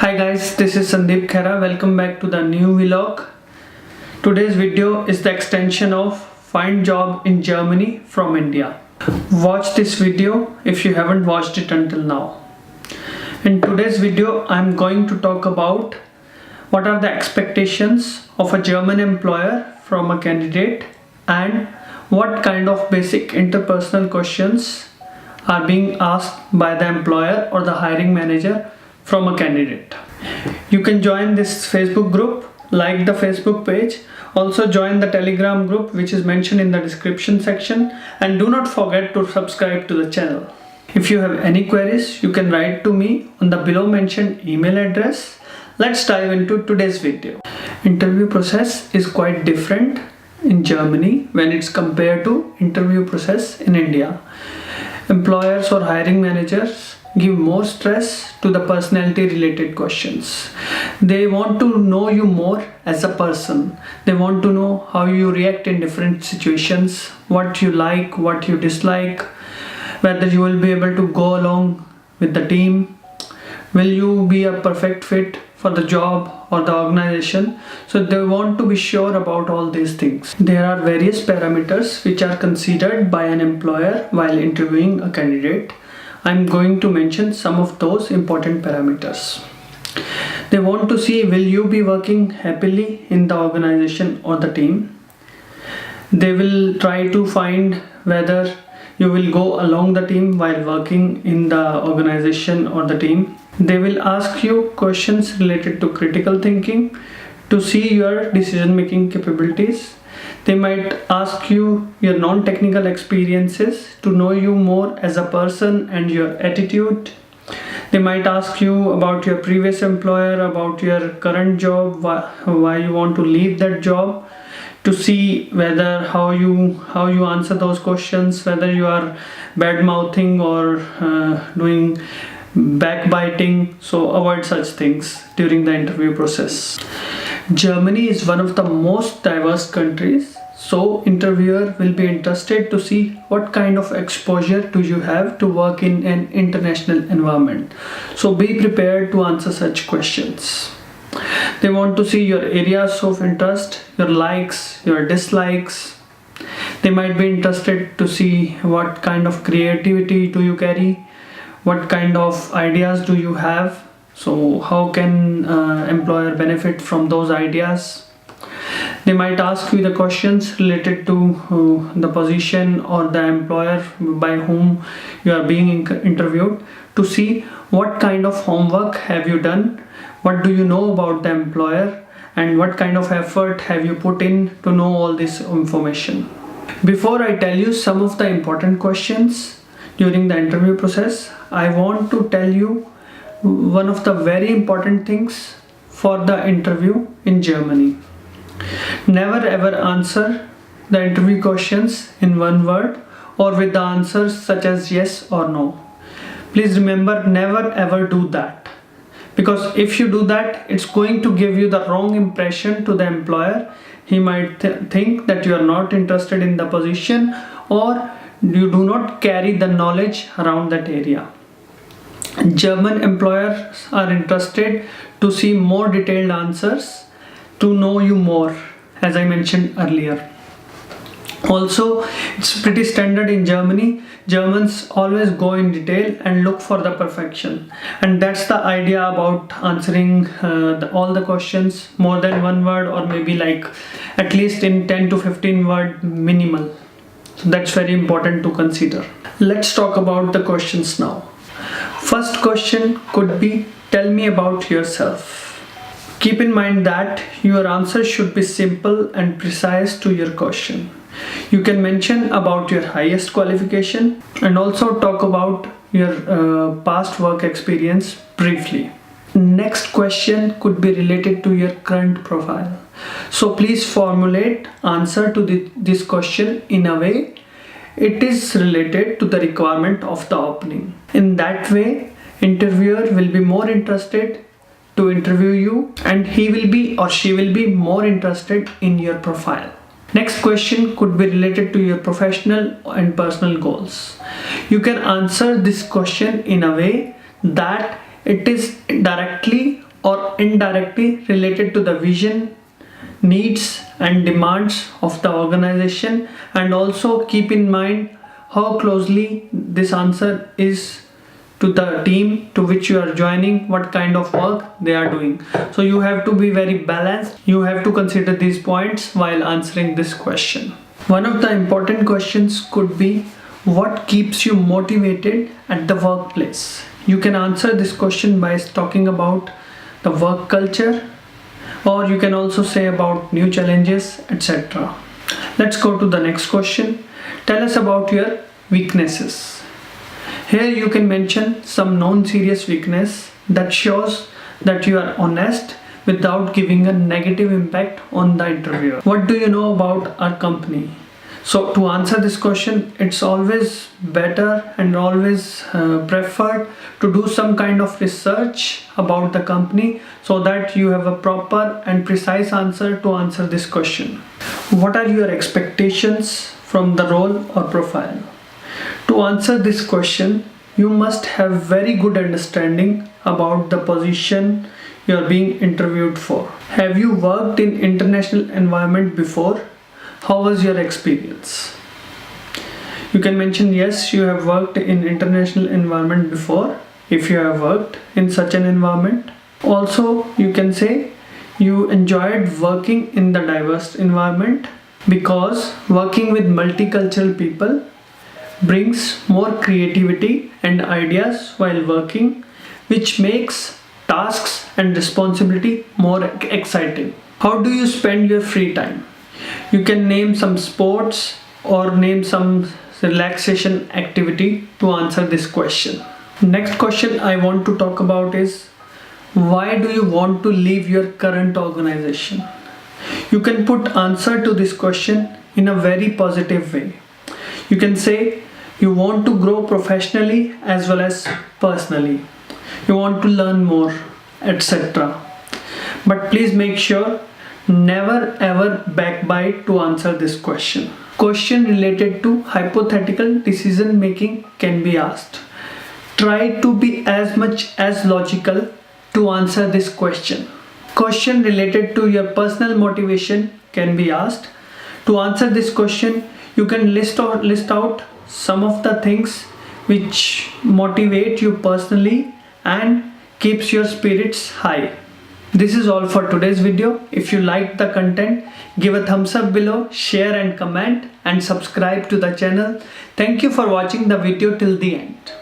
Hi guys, this is Sandeep Khera. Welcome back to the new vlog. Today's video is the extension of Find Job in Germany from India. Watch this video if you haven't watched it until now. In today's video, I'm going to talk about what are the expectations of a German employer from a candidate and what kind of basic interpersonal questions are being asked by the employer or the hiring manager from a candidate. You can join this Facebook group, like the Facebook page, also join the Telegram group which is mentioned in the description section, and do not forget to subscribe to the channel. If you have any queries, you can write to me on the below mentioned email address. Let's dive into today's video. Interview process is quite different in Germany when it's compared to interview process in India. Employers or hiring managers give more stress to the personality related questions. They want to know you more as a person. They want to know how you react in different situations, what you like, what you dislike, whether you will be able to go along with the team, will you be a perfect fit for the job or the organization. So they want to be sure about all these things. There are various parameters which are considered by an employer while interviewing a candidate. I'm going to mention some of those important parameters. They want to see, will you be working happily in the organization or the team? They will try to find whether you will go along the team while working in the organization or the team. They will ask you questions related to critical thinking to see your decision-making capabilities. They might ask you your non-technical experiences to know you more as a person and your attitude. They might ask you about your previous employer, about your current job, why you want to leave that job, to see whether how you answer those questions, whether you are bad mouthing or doing backbiting. So avoid such things during the interview process. Germany is one of the most diverse countries, so interviewer will be interested to see what kind of exposure do you have to work in an international environment. So be prepared to answer such questions. They want to see your areas of interest, your likes, your dislikes. They might be interested to see what kind of creativity do you carry, what kind of ideas do you have. So how can employer benefit from those ideas? They might ask you the questions related to the position or the employer by whom you are being interviewed, to see what kind of homework have you done, what do you know about the employer, and what kind of effort have you put in to know all this information. Before I tell you some of the important questions during the interview process, I want to tell you one of the very important things for the interview in Germany. Never ever answer the interview questions in one word or with the answers such as yes or no. Please remember, never ever do that, because if you do that, it's going to give you the wrong impression to the employer. He might think that you are not interested in the position or you do not carry the knowledge around that area. German employers are interested to see more detailed answers, to know you more, as I mentioned earlier. Also, it's pretty standard in Germany. Germans always go in detail and look for the perfection, and that's the idea about answering all the questions more than one word, or maybe like at least in 10 to 15 word minimal. So that's very important to consider. Let's talk about the questions now. First question could be, tell me about yourself. Keep in mind that your answer should be simple and precise to your question. You can mention about your highest qualification and also talk about your past work experience briefly. Next question could be related to your current profile. So please formulate answer to this question in a way it is related to the requirement of the opening. In that way, interviewer will be more interested to interview you, and he will be or she will be more interested in your profile. Next question could be related to your professional and personal goals. You can answer this question in a way that it is directly indirectly related to the vision, needs and demands of the organization, and also keep in mind how closely this answer is to the team to which you are joining, what kind of work they are doing. So you have to be very balanced. You have to consider these points while answering this question. One of the important questions could be, what keeps you motivated at the workplace? You can answer this question by talking about the work culture, or you can also say about new challenges, etc. Let's go to the next question. Tell us about your weaknesses. Here you can mention some non-serious weakness that shows that you are honest without giving a negative impact on the interviewer. What do you know about our company? So to answer this question, it's always better and always preferred to do some kind of research about the company so that you have a proper and precise answer to answer this question. What are your expectations from the role or profile? To answer this question, you must have very good understanding about the position you are being interviewed for. Have you worked in international environment before? How was your experience? You can mention yes, you have worked in international environment before if you have worked in such an environment. Also, you can say you enjoyed working in the diverse environment because working with multicultural people brings more creativity and ideas while working, which makes tasks and responsibility more exciting. How do you spend your free time? You can name some sports or name some relaxation activity to answer this question. Next question I want to talk about is, why do you want to leave your current organization? You can put answer to this question in a very positive way. You can say you want to grow professionally as well as personally. You want to learn more, etc. But please make sure never ever backbite to answer this question. Question related to hypothetical decision making can be asked. Try to be as much as logical to answer this question. Question related to your personal motivation can be asked. To answer this question, you can list out some of the things which motivate you personally and keeps your spirits high. This is all for today's video. If you liked the content, give a thumbs up below, share and comment, and subscribe to the channel. Thank you for watching the video till the end.